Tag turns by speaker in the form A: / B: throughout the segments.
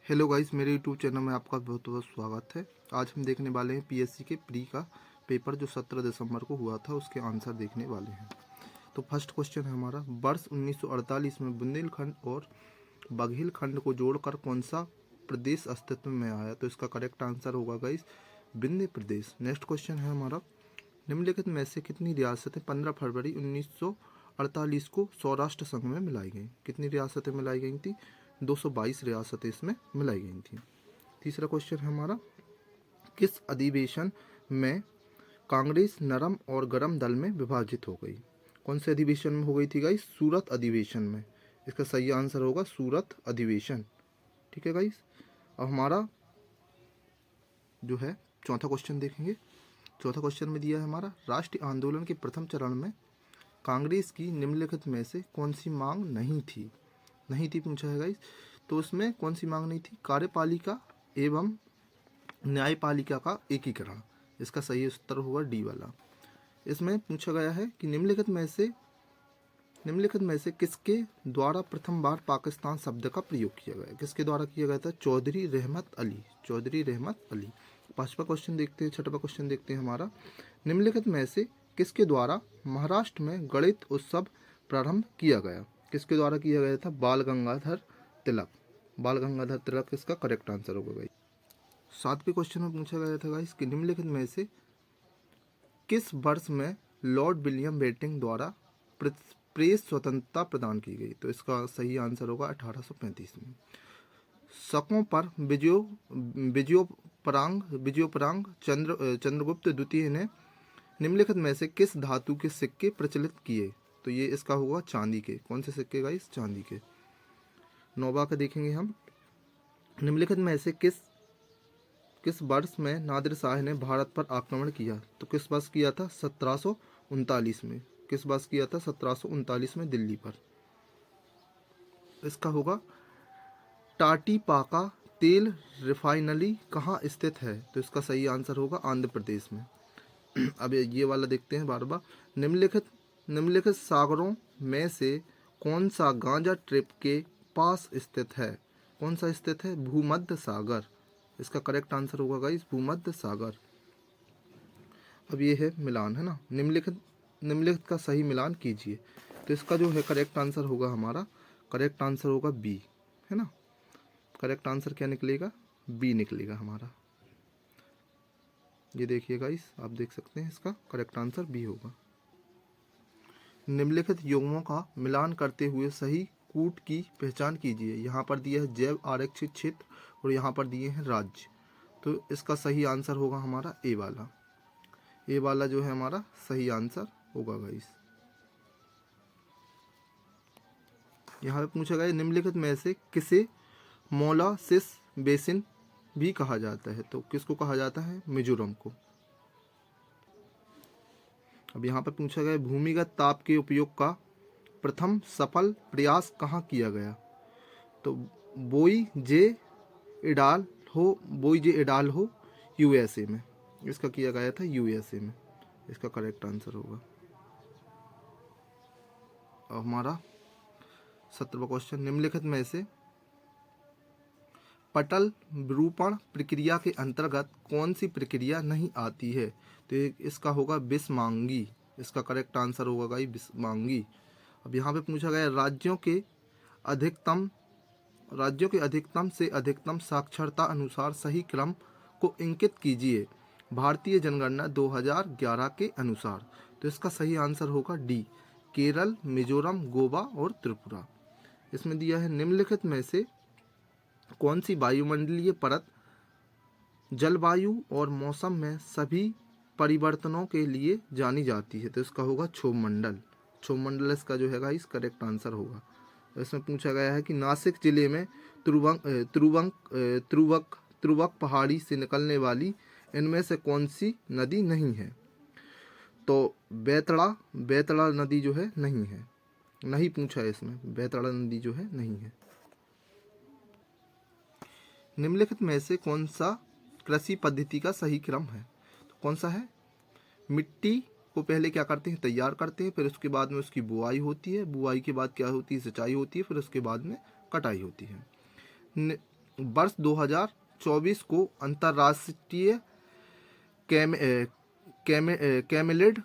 A: Hello guys, मेरे YouTube channel में आपका बहुत बहुत स्वागत है। आज हम देखने वाले हैं पीएससी के प्री का पेपर जो 17 दिसंबर को हुआ था, उसके आंसर देखने वाले हैं। तो फर्स्ट क्वेश्चन है हमारा, वर्ष 1948 में बुंदेलखंड और बघेलखंड को जोड़कर कौन सा प्रदेश अस्तित्व में आया? तो इसका करेक्ट आंसर होगा गाइस विंध्य प्रदेश। नेक्स्ट क्वेश्चन है हमारा, निम्नलिखित में से कितनी रियासतें 15 फरवरी 1948 को सौराष्ट्र संघ में मिलाई गई? कितनी रियासतें मिलाई गई थी? 222 रियासतें इसमें मिलाई गई थी। तीसरा क्वेश्चन है हमारा, किस अधिवेशन में कांग्रेस नरम और गरम दल में विभाजित हो गई? कौन से अधिवेशन में हो गई थी गाइस? सूरत अधिवेशन में। इसका सही आंसर होगा सूरत अधिवेशन। ठीक है गाइस, अब हमारा जो है चौथा क्वेश्चन देखेंगे। चौथा क्वेश्चन में दिया है हमारा, राष्ट्रीय आंदोलन के प्रथम चरण में कांग्रेस की निम्नलिखित में से कौन सी मांग नहीं थी? नहीं थी पूछा है गाइस, तो उसमें कौन सी मांग नहीं थी? कार्यपालिका एवं न्यायपालिका का एकीकरण। इसका सही उत्तर होगा डी वाला। इसमें पूछा गया है कि निम्नलिखित में से किसके द्वारा प्रथम बार पाकिस्तान शब्द का प्रयोग किया गया? किसके द्वारा किया गया था? चौधरी रहमत अली। चौधरी रहमत अली। पांचवा क्वेश्चन देखते हैं, छठवां क्वेश्चन देखते हैं हमारा, निम्नलिखित में से किसके द्वारा महाराष्ट्र में गणित उत्सव प्रारंभ किया गया? किसके द्वारा किया गया था? बाल गंगाधर तिलक। बाल गंगाधर तिलक इसका करेक्ट आंसर होगा गाइस। सातवें क्वेश्चन में पूछा गया था गाइस कि निम्नलिखित में से किस वर्ष में लॉर्ड विलियम बेंटिंक द्वारा प्रेस स्वतंत्रता प्रदान की गई? तो इसका सही आंसर होगा 1835 में। शकों पर विजयोपरांग चंद्रगुप्त द्वितीय ने निम्नलिखित में से किस धातु के सिक्के प्रचलित किए? तो ये इसका होगा चांदी के। कौन से सिक्के गाइस? चांदी के। नौवा का देखेंगे हम, निम्नलिखित में से किस वर्ष में नादिर शाह ने भारत पर आक्रमण किया? तो किस वर्ष किया था? 1739 में। किस वर्ष किया था? 1739 में दिल्ली पर। इसका होगा टाटीपाका तेल रिफाइनरी कहाँ स्थित है? तो इसका सही आंसर होगा आंध्र प्रदेश में। अब ये वाला देखते हैं बार बार, निम्नलिखित सागरों में से कौन सा गांजा ट्रिप के पास स्थित है? कौन सा स्थित है? भूमध्य सागर। इसका करेक्ट आंसर होगा गाइस भूमध्य सागर। अब ये है मिलान, है ना, निम्नलिखित का सही मिलान कीजिए। तो इसका जो है करेक्ट आंसर होगा हमारा, करेक्ट आंसर होगा बी, है ना। करेक्ट आंसर क्या निकलेगा? बी निकलेगा हमारा। ये देखिए गाइस, आप देख सकते हैं इसका करेक्ट आंसर बी होगा। निम्नलिखित युग्मों का मिलान करते हुए सही कूट की पहचान कीजिए। यहाँ पर दिया है जैव आरक्षित क्षेत्र और यहाँ पर दिए हैं राज्य। तो इसका सही आंसर होगा हमारा ए वाला। ए वाला जो है हमारा सही आंसर होगा गाइस। यहाँ पे पूछा गया निम्नलिखित में से किसे मोलासिस बेसिन भी कहा जाता है? तो किसको कहा जाता है? मिजोरम को। अब यहाँ पर पूछा गया भूमिगत ताप के उपयोग का प्रथम सफल प्रयास कहाँ किया गया? तो बोई जे इडाल्हो यूएसए में। इसका किया गया था यूएसए में। इसका करेक्ट आंसर होगा। और हमारा 17वां क्वेश्चन, निम्नलिखित में से पटल विरूपण प्रक्रिया के अंतर्गत कौन सी प्रक्रिया नहीं आती है? तो इसका होगा बिस्मांगी। इसका करेक्ट आंसर होगा गाइस बिस्मांगी। अब यहाँ पे पूछा गया राज्यों के अधिकतम से अधिकतम साक्षरता अनुसार सही क्रम को इंकित कीजिए भारतीय जनगणना 2011 के अनुसार। तो इसका सही आंसर होगा डी, केरल, मिजोरम, गोवा और त्रिपुरा। इसमें दिया है निम्नलिखित में से कौन सी वायुमंडलीय परत जलवायु और मौसम में सभी परिवर्तनों के लिए जानी जाती है? तो इसका होगा क्षोभ मंडल। क्षोभ मंडल इसका जो है गाइस करेक्ट आंसर होगा। इसमें पूछा गया है कि नासिक जिले में त्रुवक पहाड़ी से निकलने वाली इनमें से कौन सी नदी नहीं है? तो बेतड़ा नदी जो है नहीं है, नहीं पूछा है इसमें, बेतड़ा नदी जो है नहीं है। निम्नलिखित में से कौन सा कृषि पद्धति का सही क्रम है? तो कौन सा है? मिट्टी को पहले क्या करते हैं? तैयार करते हैं, फिर उसके बाद में उसकी बुआई होती है, बुआई के बाद क्या होती है? सिंचाई होती है, फिर उसके बाद में कटाई होती है। वर्ष 2024 को अंतर्राष्ट्रीय कैमेलिड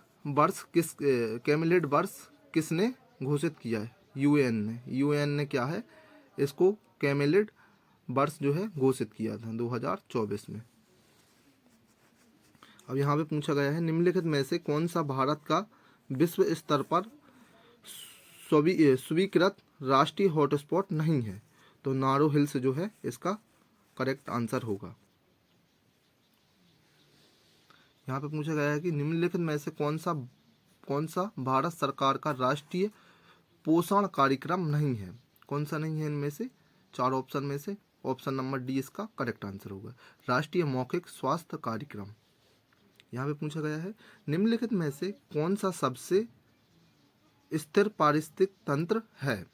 A: वर्ष किसने घोषित किया है? यूएन ने क्या है इसको कैमेलिड वर्ष जो है घोषित किया था 2024 में। अब यहाँ पे पूछा गया है निम्नलिखित में से कौन सा भारत का विश्व स्तर पर स्वीकृत राष्ट्रीय हॉटस्पॉट नहीं है? तो नारो हिल्स जो है इसका करेक्ट आंसर होगा। यहाँ पे पूछा गया है कि निम्नलिखित में से कौन सा भारत सरकार का राष्ट्रीय पोषण कार्यक्रम नहीं है? कौन सा नहीं है इनमें से? 4 ऑप्शन में से ऑप्शन नंबर डी इसका करेक्ट आंसर होगा, राष्ट्रीय मौखिक स्वास्थ्य कार्यक्रम। यहाँ पे पूछा गया है निम्नलिखित में से कौन सा सबसे स्थिर पारिस्थितिक तंत्र है?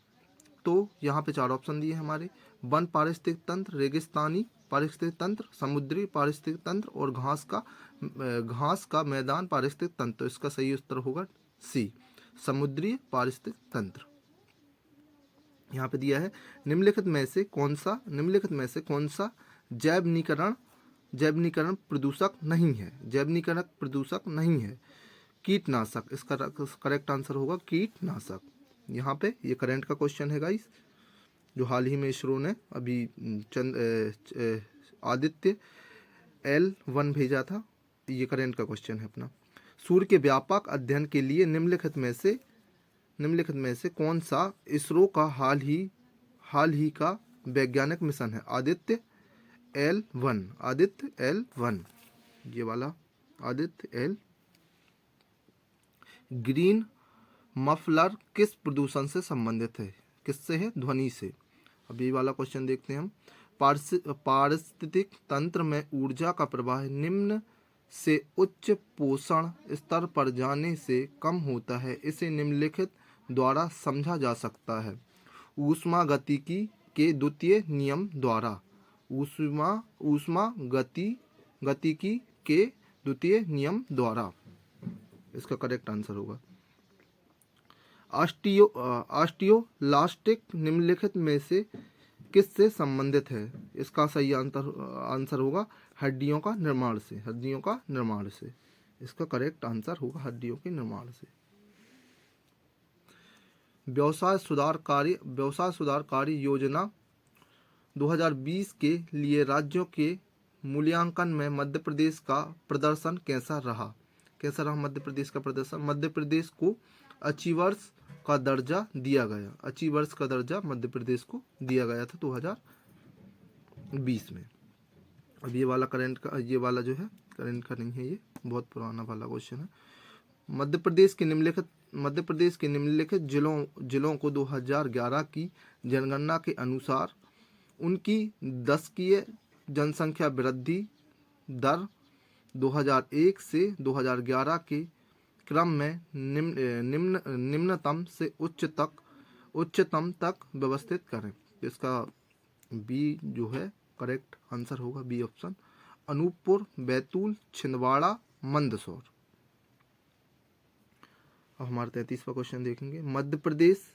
A: तो यहाँ पे 4 ऑप्शन दिए हमारे, वन पारिस्थितिक तंत्र, रेगिस्तानी पारिस्थितिक तंत्र, समुद्री पारिस्थितिक तंत्र और घास का मैदान पारिस्थितिक तंत्र। तो इसका सही उत्तर होगा सी, समुद्री पारिस्थितिक तंत्र। यहाँ पे दिया है निम्नलिखित में से कौन सा जैवनीकरण प्रदूषक नहीं है? जैवनीकरण प्रदूषक नहीं है कीटनाशक, इसका करेक्ट आंसर होगा कीटनाशक। यहाँ पे ये करंट का क्वेश्चन है गाइस, जो हाल ही में इसरो ने अभी आदित्य L1 भेजा था। ये करंट का क्वेश्चन है अपना। सूर्य के व्यापक अध्ययन के लिए निम्नलिखित में से कौन सा इसरो का हाल ही का वैज्ञानिक मिशन है? आदित्य L1 ये वाला आदित्य L। ग्रीन मफलर किस प्रदूषण से संबंधित है? किससे है? ध्वनि से। अब ये वाला क्वेश्चन देखते हैं हम। पारिस्थितिक तंत्र में ऊर्जा का प्रवाह निम्न से उच्च पोषण स्तर पर जाने से कम होता है, इसे निम्नलिखित द्वारा समझा जा सकता है। ऊष्मागतिकी के द्वितीय नियम द्वारा। ऊष्मागतिकी के द्वितीय नियम द्वारा इसका करेक्ट आंसर होगा। ऑस्टियोलास्टिक निम्नलिखित में से किससे संबंधित है? इसका सही आंसर होगा हड्डियों का निर्माण से। इसका करेक्ट आंसर होगा हड्डियों के निर्माण से। व्यवसाय सुधार कार्य योजना 2020 के लिए राज्यों के मूल्यांकन में मध्य प्रदेश का प्रदर्शन कैसा रहा? मध्य प्रदेश का प्रदर्शन? मध्य प्रदेश को अचीवर्स का दर्जा दिया गया। मध्य प्रदेश को दिया गया था 2020 में। अब ये वाला करंट का, ये वाला जो है करंट का नहीं है, ये बहुत पुराना वाला क्वेश्चन है। मध्य प्रदेश के निम्नलिखित जिलों को 2011 की जनगणना के अनुसार उनकी दशकीय जनसंख्या वृद्धि दर 2001 से 2011 के क्रम में निम्नतम से उच्चतम तक व्यवस्थित करें। इसका बी जो है करेक्ट आंसर होगा, बी ऑप्शन, अनूपपुर, बैतूल, छिंदवाड़ा, मंदसौर। अब हमारा 33वां क्वेश्चन देखेंगे। मध्य प्रदेश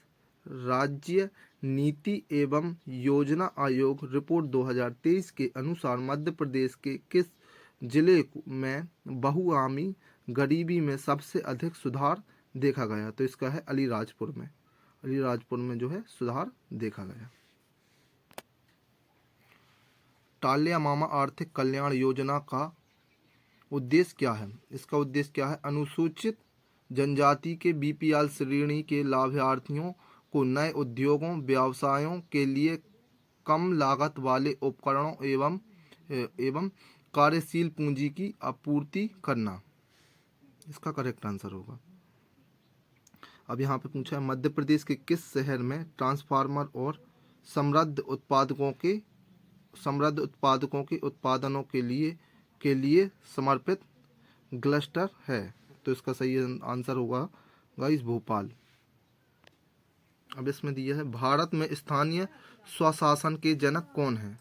A: राज्य नीति एवं योजना आयोग रिपोर्ट 2023 के अनुसार मध्य प्रदेश के किस जिले में बहुआयामी गरीबी में सबसे अधिक सुधार देखा गया? तो इसका है अलीराजपुर में जो है सुधार देखा गया। टाल्या मामा आर्थिक कल्याण योजना का उद्देश्य क्या है? इसका उद्देश्य क्या है? अनुसूचित जनजाति के BPL श्रेणी के लाभार्थियों को नए उद्योगों व्यवसायों के लिए कम लागत वाले उपकरणों एवं कार्यशील पूंजी की आपूर्ति करना। इसका करेक्ट आंसर होगा। अब यहाँ पे पूछा है मध्य प्रदेश के किस शहर में ट्रांसफार्मर और समृद्ध उत्पादकों के उत्पादनों के लिए समर्पित क्लस्टर है? तो इसका सही आंसर होगा गाइस भोपाल। अब इसमें दिया है भारत में स्थानीय स्वशासन के जनक कौन है?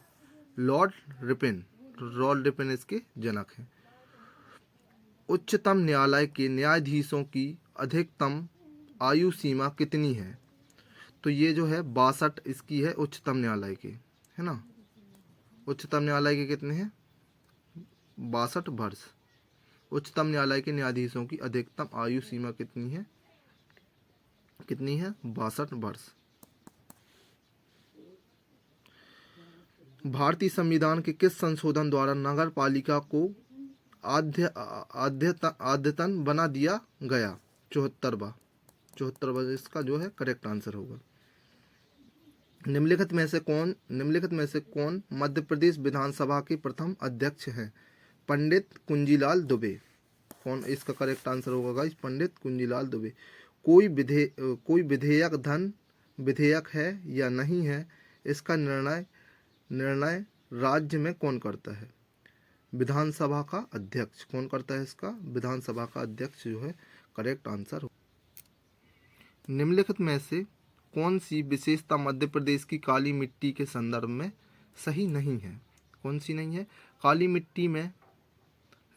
A: लॉर्ड रिपन इसके जनक हैं। उच्चतम न्यायालय के न्यायाधीशों की अधिकतम आयु सीमा कितनी है? तो ये जो है 62 इसकी है उच्चतम न्यायालय के, है ना। उच्चतम न्यायालय के कितने हैं? 62 वर्ष। उच्चतम न्यायालय के न्यायाधीशों की अधिकतम आयु सीमा कितनी है? 62 वर्ष। भारतीय संविधान के किस संशोधन द्वारा नगर पालिका को अद्यतन बना दिया गया? 74वां इसका जो है करेक्ट आंसर होगा। निम्नलिखित में से कौन मध्य प्रदेश विधानसभा के प्रथम अध्यक्ष हैं? पंडित कुंजीलाल दुबे। कौन इसका करेक्ट आंसर होगा गाइस? पंडित कुंजीलाल दुबे। कोई विधेयक है या नहीं है, इसका निर्णय राज्य में कौन करता है? विधानसभा का अध्यक्ष। कौन करता है इसका? विधानसभा का अध्यक्ष जो है करेक्ट आंसर हो। निम्नलिखित में से कौन सी विशेषता मध्य प्रदेश की काली मिट्टी के संदर्भ में सही नहीं है? कौन सी नहीं है? काली मिट्टी में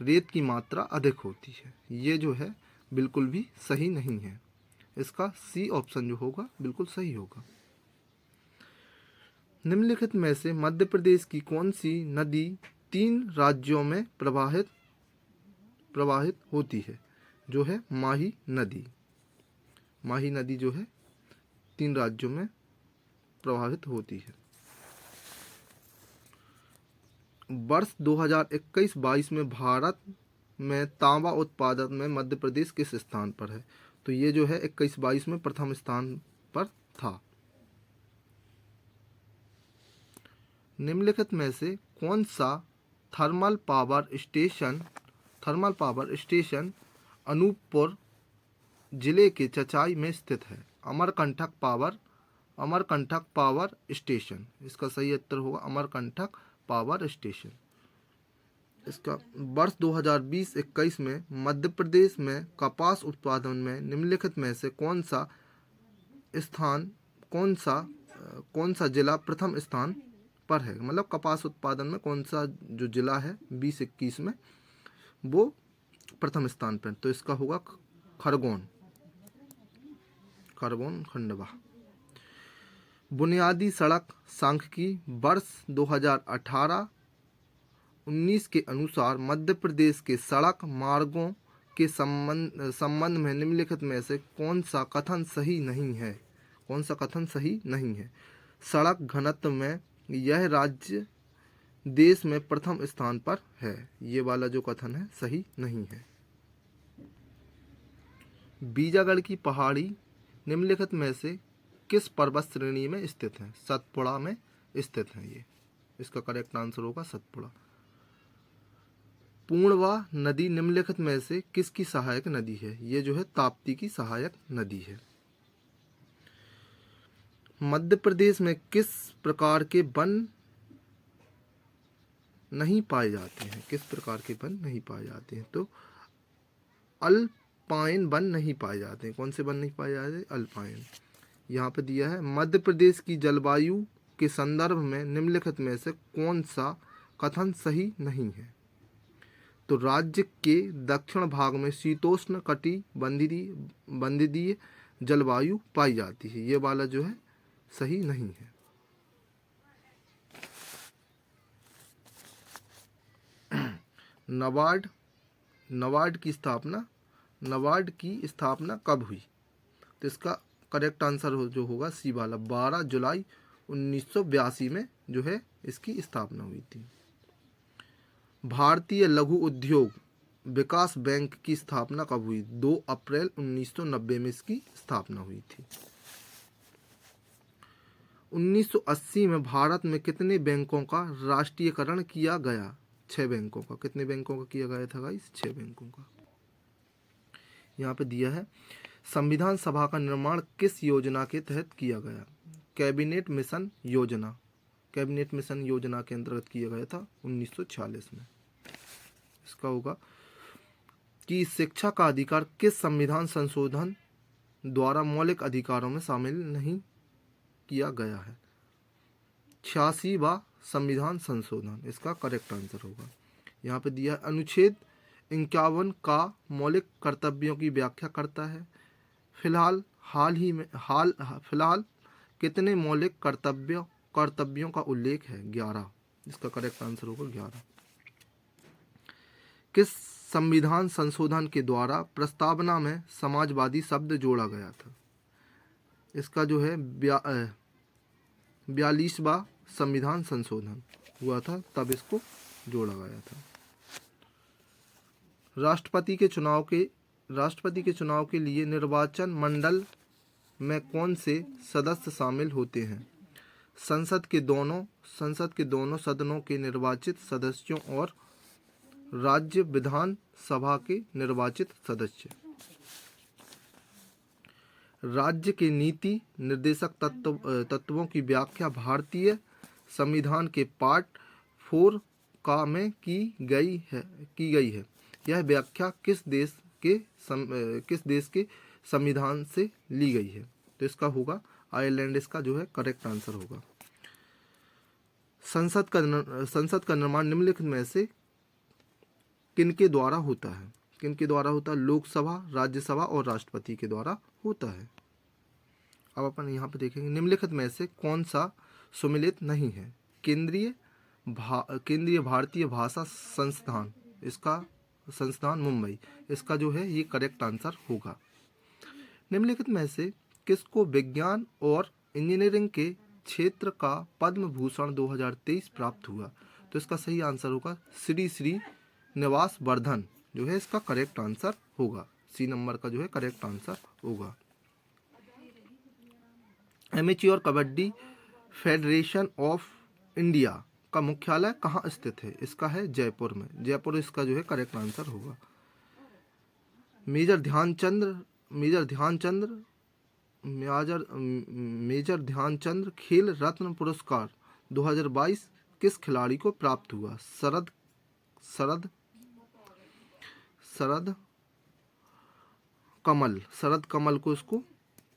A: रेत की मात्रा अधिक होती है। ये जो है बिल्कुल भी सही नहीं है। इसका सी ऑप्शन जो होगा बिल्कुल सही होगा। निम्नलिखित में से मध्य प्रदेश की कौन सी नदी 3 राज्यों में प्रवाहित होती है? जो है माही नदी। माही नदी जो है 3 राज्यों में प्रवाहित होती है। वर्ष 2021-22 में भारत में तांबा उत्पादन में मध्य प्रदेश किस स्थान पर है? तो ये जो है 21-22 में प्रथम स्थान पर था। निम्नलिखित में से कौन सा थर्मल पावर स्टेशन अनूपपुर जिले के चचाई में स्थित है? Amarkantak power station. इसका सही उत्तर होगा अमरकंटक पावर स्टेशन। इसका वर्ष 2020-21 में मध्य प्रदेश में कपास उत्पादन में निम्नलिखित में से कौन सा जिला प्रथम स्थान पर है? मतलब कपास उत्पादन में कौन सा जो जिला है 2021 में वो प्रथम स्थान पर? तो इसका होगा खरगोन खंडवा। बुनियादी सड़क सांख्यिकी वर्ष 2018-19 के अनुसार मध्य प्रदेश के सड़क मार्गों के संबंध में निम्नलिखित में से कौन सा कथन सही नहीं है? कौन सा कथन सही नहीं है? सड़क घनत्व में यह राज्य देश में प्रथम स्थान पर है। ये वाला जो कथन है सही नहीं है। बीजागढ़ की पहाड़ी निम्नलिखित में से किस पर्वत श्रेणी में स्थित है? सतपुड़ा में स्थित है ये। इसका करेक्ट आंसर होगा सतपुड़ा। पूर्णवा नदी निम्नलिखित में से किसकी सहायक नदी है? ये जो है ताप्ती की सहायक नदी है। मध्य प्रदेश में किस प्रकार के वन नहीं पाए जाते हैं? किस प्रकार के वन नहीं पाए जाते हैं? तो अल्पाइन वन नहीं पाए जाते हैं। कौन से वन नहीं पाए जाते? अल्पाइन। यहाँ पे दिया है मध्य प्रदेश की जलवायु के संदर्भ में निम्नलिखित में से कौन सा कथन सही नहीं है? तो राज्य के दक्षिण भाग में शीतोष्ण कटिबंधीय जलवायु पाई जाती है। ये वाला जो है सही नहीं है। नबार्ड की स्थापना कब हुई? तो इसका करेक्ट आंसर जो होगा सी वाला 12 जुलाई 1982 में जो है इसकी स्थापना हुई थी। भारतीय लघु उद्योग विकास बैंक की स्थापना कब हुई? 2 अप्रैल 1990 में इसकी स्थापना हुई थी। 1980 में भारत में कितने बैंकों का राष्ट्रीयकरण किया गया? 6 बैंकों का। कितने बैंकों का किया गया था गाइस? 6 बैंकों का। यहाँ पे दिया है संविधान सभा का निर्माण किस योजना के तहत किया गया? कैबिनेट मिशन योजना के अंतर्गत किया गया था 1946 में। इसका होगा कि शिक्षा का अधिकार किस संविधान संशोधन द्वारा मौलिक अधिकारों में शामिल नहीं किया गया है? 86वां संविधान संशोधन। इसका करेक्ट आंसर होगा। यहाँ पे दिया अनुच्छेद 51 का मौलिक कर्तव्यों की व्याख्या करता है। फिलहाल कितने मौलिक कर्तव्यों का उल्लेख है? 11। इसका करेक्ट आंसर होगा 11। किस संविधान संशोधन के द्वारा प्रस्तावना में समाजवादी शब्द जोड़ा गया था? इसका जो है 42वां संविधान संशोधन हुआ था, तब इसको जोड़ा गया था। राष्ट्रपति के चुनाव के लिए निर्वाचन मंडल में कौन से सदस्य शामिल होते हैं? संसद के दोनों सदनों के निर्वाचित सदस्यों और राज्य विधान सभा के निर्वाचित सदस्य। राज्य के नीति निर्देशक तत्वों की व्याख्या भारतीय संविधान के पार्ट 4 का में की गई है। यह व्याख्या किस देश के संविधान से ली गई है? तो इसका होगा आयरलैंड, इसका जो है करेक्ट आंसर होगा। संसद का निर्माण निम्नलिखित में से किनके द्वारा होता है? लोकसभा, राज्यसभा और राष्ट्रपति के द्वारा होता है। अब अपन यहाँ पे देखेंगे निम्नलिखित में से कौन सा सुमेलित नहीं है? केंद्रीय भारतीय भाषा संस्थान, इसका संस्थान मुंबई, इसका जो है ये करेक्ट आंसर होगा। निम्नलिखित में से किसको विज्ञान और इंजीनियरिंग के क्षेत्र का पद्म भूषण 2023 प्राप्त हुआ? तो इसका सही आंसर होगा श्री निवास वर्धन, जो है इसका करेक्ट आंसर होगा। सी नंबर का जो है करेक्ट आंसर होगा। Amateur kabaddi federation of India का मुख्यालय कहाँ स्थित है? इसका है जयपुर में। जयपुर इसका जो है करेक्ट आंसर होगा। मेजर ध्यानचंद्र खेल रत्न पुरस्कार 2022 किस खिलाड़ी को प्राप्त हुआ? शरद कमल को इसको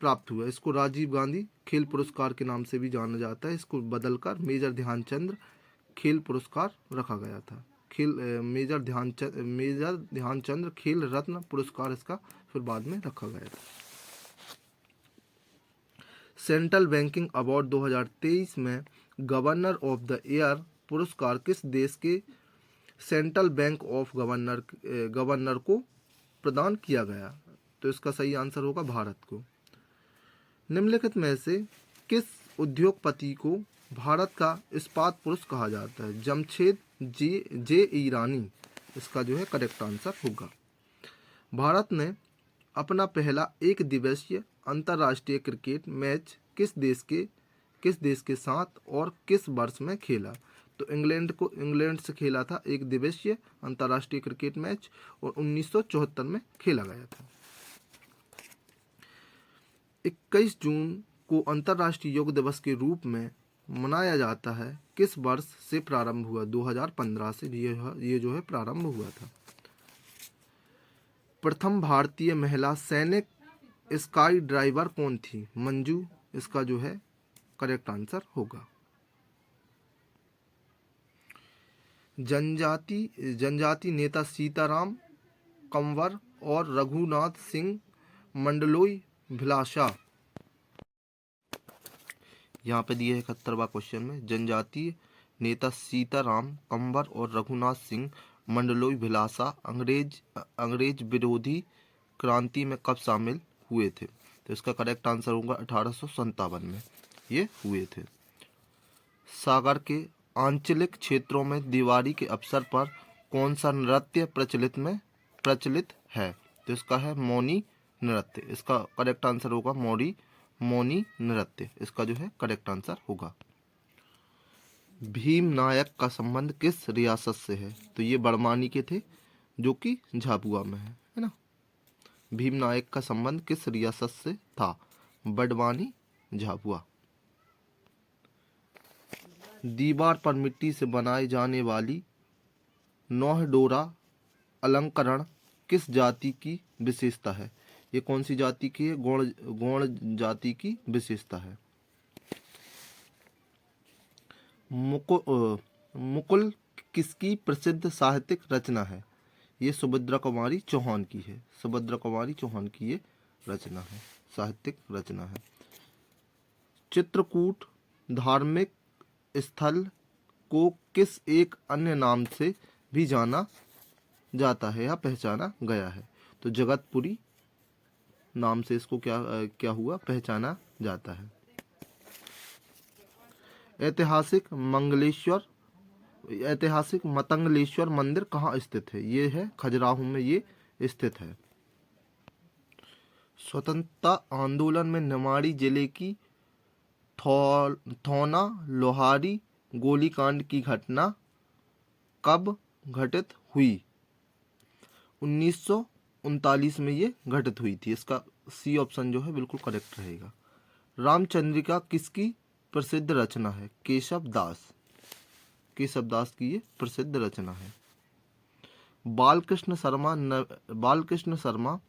A: प्राप्त हुआ। इसको राजीव गांधी खेल पुरस्कार के नाम से भी जाना जाता है। इसको बदलकर मेजर ध्यानचंद्र खेल पुरस्कार रखा गया था। मेजर ध्यानचंद्र खेल रत्न पुरस्कार इसका फिर बाद में रखा गया था। सेंट्रल बैंकिंग अवार्ड 2023 में गवर्नर ऑफ द ईयर पुरस्कार किस देश के सेंट्रल बैंक ऑफ गवर्नर को प्रदान किया गया? तो इसका सही आंसर होगा भारत को। निम्नलिखित में से किस उद्योगपति को भारत का इस्पात पुरुष कहा जाता है? जमशेद जे ईरानी, इसका जो है करेक्ट आंसर होगा। भारत ने अपना पहला एक दिवसीय अंतर्राष्ट्रीय क्रिकेट मैच किस देश के साथ और किस वर्ष में खेला? तो इंग्लैंड से खेला था एक दिवसीय अंतर्राष्ट्रीय क्रिकेट मैच और 1974 में खेला गया था। 21 जून को अंतर्राष्ट्रीय योग दिवस के रूप में मनाया जाता है किस वर्ष से प्रारंभ हुआ? 2015 से ये जो है प्रारंभ हुआ था। प्रथम भारतीय महिला सैनिक स्काई ड्राइवर कौन थी? मंजू, इसका जो है करेक्ट आंसर होगा। जनजाति नेता सीताराम कंवर और रघुनाथ सिंह मंडलोई भिलाषा, यहाँ पे दिए है 71वां क्वेश्चन में। जनजातीय नेता सीताराम कंवर और रघुनाथ सिंह मंडलोई भिलाषा अंग्रेज विरोधी क्रांति में कब शामिल हुए थे? तो इसका करेक्ट आंसर होगा 1857 में ये हुए थे। सागर के आंचलिक क्षेत्रों में दिवाली के अवसर पर कौन सा नृत्य प्रचलित है? तो इसका है मौनी नृत्य, इसका करेक्ट आंसर होगा मौनी नृत्य, इसका जो है करेक्ट आंसर होगा। भीम नायक का संबंध किस रियासत से है? तो ये बड़वानी के थे जो कि झाबुआ में है ना। भीम नायक का संबंध किस रियासत से था? बड़वानी, झाबुआ। दीवार पर मिट्टी से बनाई जाने वाली नौह डोरा अलंकरण किस जाति की विशेषता है? ये कौन सी जाति की है? गौड़ जाति की विशेषता है। मुकुल किसकी प्रसिद्ध साहित्यिक रचना है? ये सुभद्रा कुमारी चौहान की है। सुभद्रा कुमारी चौहान की ये रचना है, साहित्यिक रचना है। चित्रकूट धार्मिक स्थल को किस एक अन्य नाम से भी जाना जाता है या पहचाना गया है? तो जगतपुरी नाम से इसको क्या हुआ, पहचाना जाता है। ऐतिहासिक मतंगलेश्वर मंदिर कहाँ स्थित है? ये है खजुराहो में ये स्थित है। स्वतंत्रता आंदोलन में निमाड़ी जिले की थौना लोहारी गोलीकांड की घटना कब घटित हुई? 1939 में ये घटित हुई थी। इसका सी ऑप्शन जो है बिल्कुल करेक्ट रहेगा। रामचंद्रिका किसकी प्रसिद्ध रचना है? केशव दास की ये प्रसिद्ध रचना है। बालकृष्ण शर्मा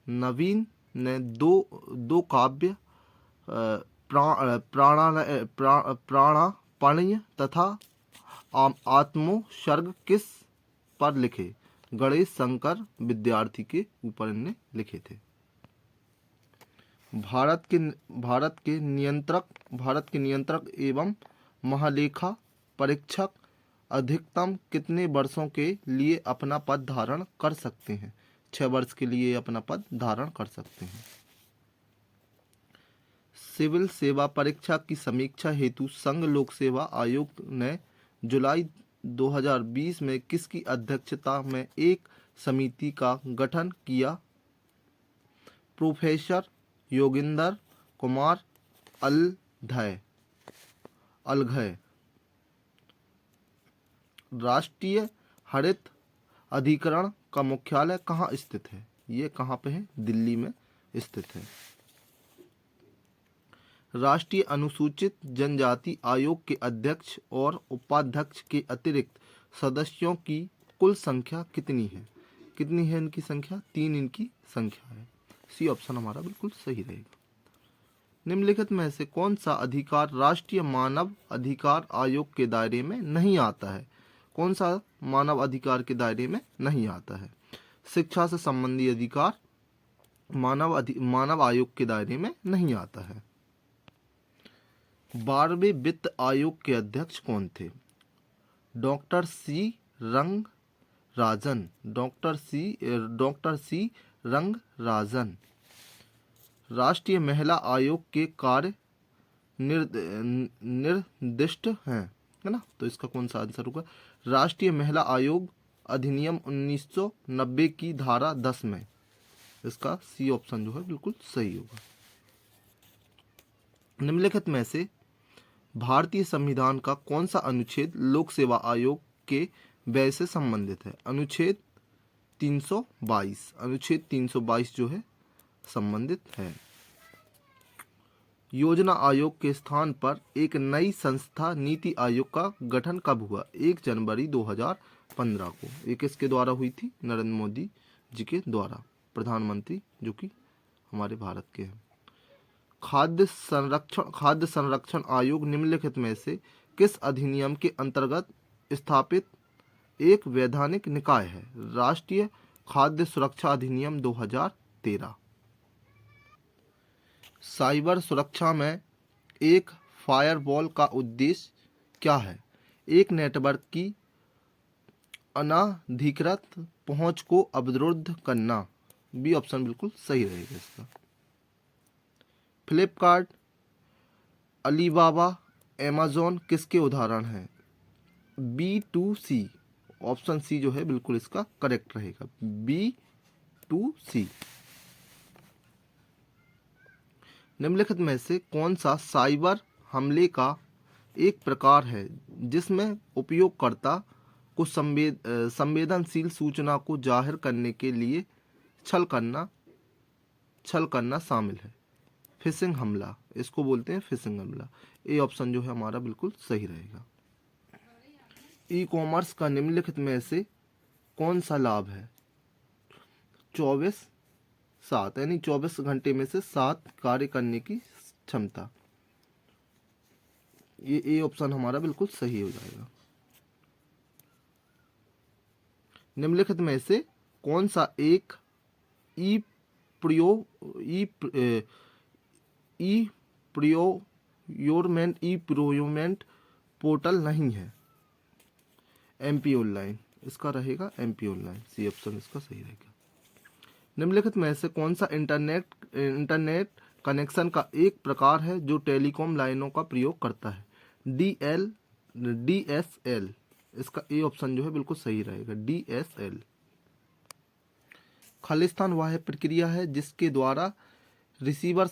A: नवीन ने दो काव्य प्राणापण्य तथा आत्मोत्सर्ग किस पर लिखे? गणेश शंकर विद्यार्थी के ऊपर इनने लिखे थे। भारत के नियंत्रक एवं महालेखा परीक्षक अधिकतम कितने वर्षों के लिए अपना पद धारण कर सकते हैं? 6 वर्ष के लिए अपना पद धारण कर सकते हैं। सिविल सेवा परीक्षा की समीक्षा हेतु संघ लोक सेवा आयोग ने जुलाई 2020 में किसकी अध्यक्षता में एक समिति का गठन किया? प्रोफेसर योगिंदर कुमार अलघय। राष्ट्रीय हरित अधिकरण का मुख्यालय कहाँ स्थित है? ये कहाँ पे है? दिल्ली में स्थित है। राष्ट्रीय अनुसूचित जनजाति आयोग के अध्यक्ष और उपाध्यक्ष के अतिरिक्त सदस्यों की कुल संख्या कितनी है? कितनी है इनकी संख्या? 3 इनकी संख्या है। सी ऑप्शन हमारा बिल्कुल सही रहेगा। निम्नलिखित में से कौन सा अधिकार राष्ट्रीय मानव अधिकार आयोग के दायरे में नहीं आता है? कौन सा मानव अधिकार के दायरे में नहीं आता है? शिक्षा से संबंधी अधिकार मानव आयोग के दायरे में नहीं आता है। 12वें वित्त आयोग के अध्यक्ष कौन थे? Doctor C Rangarajan. राष्ट्रीय महिला आयोग के कार्य निर्दिष्ट हैं, है ना? तो इसका कौन सा आंसर होगा? राष्ट्रीय महिला आयोग अधिनियम 1990 की धारा 10 में। इसका सी ऑप्शन जो है बिल्कुल सही होगा। निम्नलिखित में से भारतीय संविधान का कौन सा अनुच्छेद लोक सेवा आयोग के व्यय से संबंधित है? अनुच्छेद 322 जो है संबंधित है। योजना आयोग के स्थान पर एक नई संस्था नीति आयोग का गठन कब हुआ? 1 जनवरी 2015 को। ये किसके द्वारा हुई थी? नरेंद्र मोदी जी के द्वारा, प्रधानमंत्री जो कि हमारे भारत के हैं। खाद्य संरक्षण आयोग निम्नलिखित में से किस अधिनियम के अंतर्गत स्थापित एक वैधानिक निकाय है? राष्ट्रीय खाद्य सुरक्षा अधिनियम 2013। साइबर सुरक्षा में एक फायरवॉल का उद्देश्य क्या है? एक नेटवर्क की अनाधिकृत पहुंच को अवरुद्ध करना। बी ऑप्शन बिल्कुल सही रहेगा इसका। फ्लिपकार्ट, अलीबाबा, अमेज़न किसके उदाहरण हैं? B2C। ऑप्शन सी जो है बिल्कुल इसका करेक्ट रहेगा। B2C। निम्नलिखित में से कौन सा साइबर हमले का एक प्रकार है जिसमें उपयोगकर्ता को संवेदनशील सूचना को जाहिर करने के लिए छल करना शामिल है? फिशिंग हमला, इसको बोलते हैं फिशिंग हमला। ए ऑप्शन जो है हमारा बिल्कुल सही रहेगा। ई कॉमर्स का निम्नलिखित में से कौन सा लाभ है? 24/7 यानी 24 घंटे में से 7 कार्य करने की क्षमता। ये ए ऑप्शन हमारा बिल्कुल सही हो जाएगा। निम्नलिखित में से कौन सा एक ई प्रोक्योरमेंट पोर्टल नहीं है? MP ऑनलाइन, इसका रहेगा MP ऑनलाइन, सी ऑप्शन इसका सही रहेगा। निम्नलिखित में से कौन सा इंटरनेट कनेक्शन का एक प्रकार है जो टेलीकॉम लाइनों का प्रयोग करता है? DSL, इसका ए ऑप्शन जो है बिल्कुल सही रहेगा, DSL। खालिस्तान वह प्रक्रिया है जिसके द्वारा रिसीवर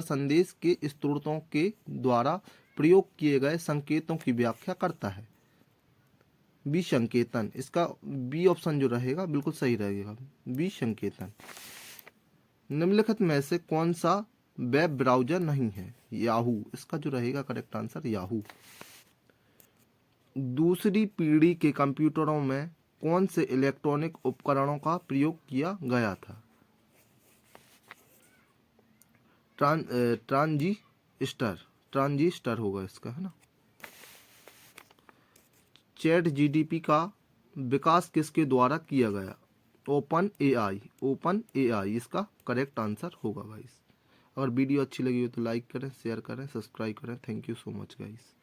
A: संदेश के स्रोतों के द्वारा प्रयोग किए गए संकेतों की व्याख्या करता है। बी संकेतन, इसका बी ऑप्शन जो रहेगा बिल्कुल सही रहेगा, बी संकेतन। निम्नलिखित में से कौन सा वेब ब्राउज़र नहीं है? याहू, इसका जो रहेगा करेक्ट आंसर याहू। दूसरी पीढ़ी के कंप्यूटरों में कौन से इलेक्ट्रॉनिक उपकरणों का प्रयोग किया गया था? ट्रांजिस्टर होगा इसका, है ना। चैट जीडीपी का विकास किसके द्वारा किया गया? ओपन एआई इसका करेक्ट आंसर होगा गाइस। अगर वीडियो अच्छी लगी हो तो लाइक करें, शेयर करें, सब्सक्राइब करें। Thank you so much guys.